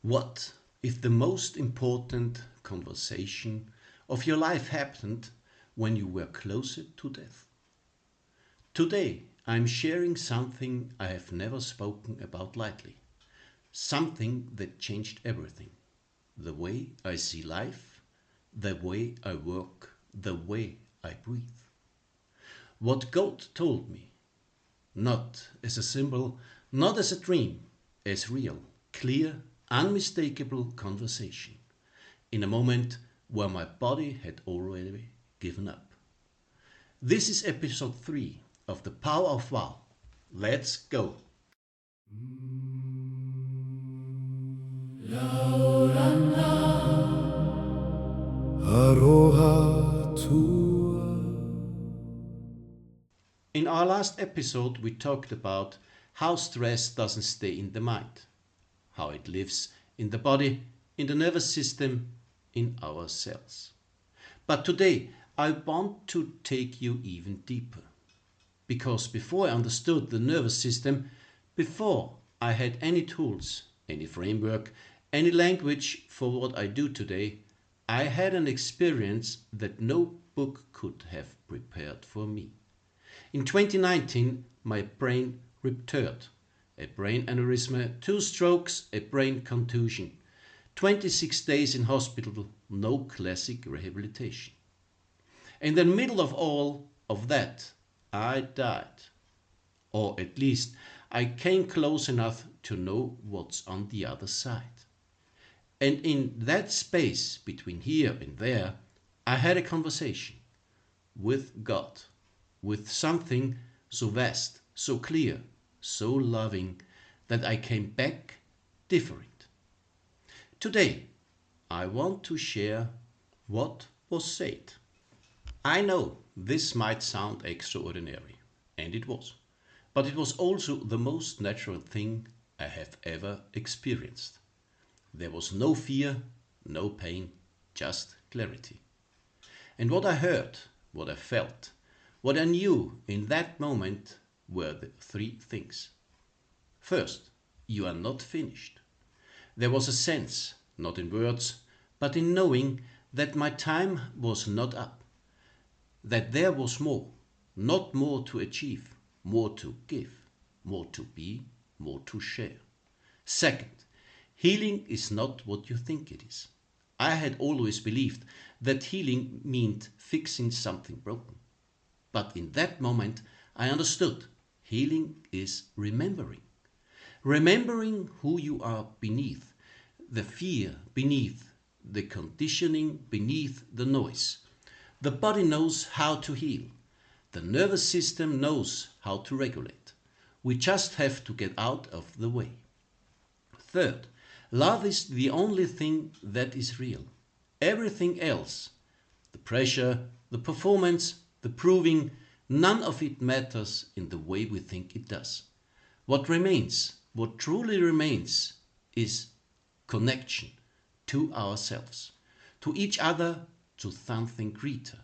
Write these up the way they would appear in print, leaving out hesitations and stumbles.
What if the most important conversation of your life happened when you were closer to death? Today I'm sharing something I have never spoken about lightly, something that changed everything. The way I see life, the way I work, the way I breathe. What God told me, not as a symbol, not as a dream, as real, clear, unmistakable conversation, in a moment where my body had already given up. This is episode 3 of The Power of Wow. Let's go! Aroha Tua. In our last episode, we talked about how stress doesn't stay in the mind, how it lives in the body, in the nervous system, in our cells. But today, I want to take you even deeper. Because before I understood the nervous system, before I had any tools, any framework, any language for what I do today, I had an experience that no book could have prepared for me. In 2019, my brain ruptured. A brain aneurysm, 2 strokes, a brain contusion. 26 days in hospital, no classic rehabilitation. In the middle of all of that, I died. Or at least I came close enough to know what's on the other side. And in that space between here and there, I had a conversation with God, with something so vast, so clear, so loving that I came back different. Today, I want to share what was said. I know this might sound extraordinary, and it was, but it was also the most natural thing I have ever experienced. There was no fear, no pain, just clarity. And what I heard, what I felt, what I knew in that moment were the 3 things. First, you are not finished. There was a sense, not in words, but in knowing that my time was not up, that there was more, not more to achieve, more to give, more to be, more to share. Second, healing is not what you think it is. I had always believed that healing meant fixing something broken. But in that moment, I understood healing is remembering. Remembering who you are beneath, the fear beneath, the conditioning beneath the noise. The body knows how to heal. The nervous system knows how to regulate. We just have to get out of the way. Third, love is the only thing that is real. Everything else, the pressure, the performance, the proving, none of it matters in the way we think it does. What remains, what truly remains, is connection to ourselves, to each other, to something greater.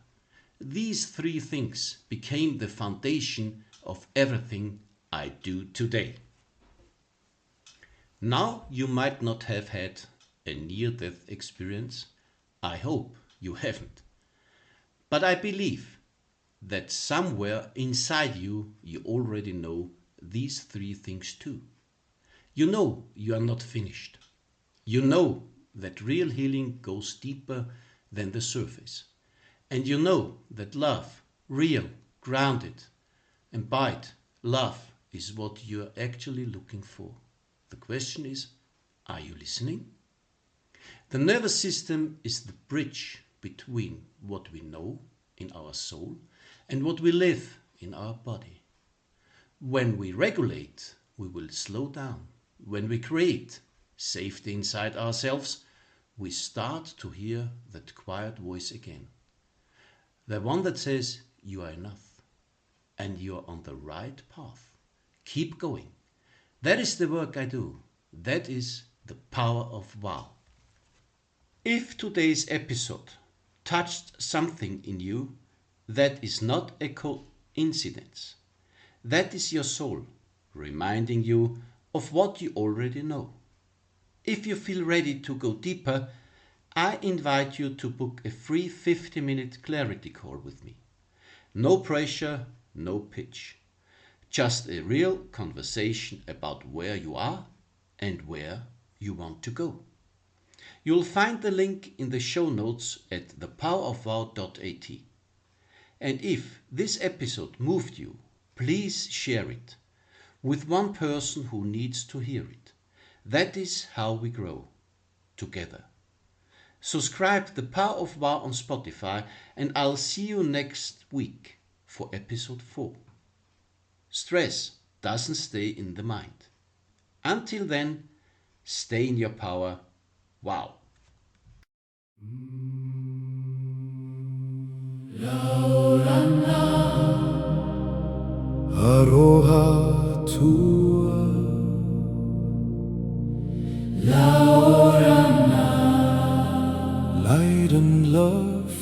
These 3 things became the foundation of everything I do today. Now you might not have had a near-death experience. I hope you haven't. But I believe that somewhere inside you, you already know these 3 things too. You know you are not finished. You know that real healing goes deeper than the surface. And you know that love, real, grounded, embodied love is what you are actually looking for. The question is, are you listening? The nervous system is the bridge between what we know in our soul and what we live in our body. When we regulate, we will slow down. When we create safety inside ourselves, we start to hear that quiet voice again. The one that says, you are enough and you are on the right path. Keep going. That is the work I do. That is the power of wow. If today's episode touched something in you, that is not a coincidence. That is your soul reminding you of what you already know. If you feel ready to go deeper, I invite you to book a free 50-minute clarity call with me. No pressure, no pitch. Just a real conversation about where you are and where you want to go. You'll find the link in the show notes at thepowerofwow.at. And if this episode moved you, please share it with one person who needs to hear it. That is how we grow, together. Subscribe to The Power of Wow on Spotify, and I'll see you next week for episode 4. Stress doesn't stay in the mind. Until then, stay in your power. Wow. Aroha tua light and love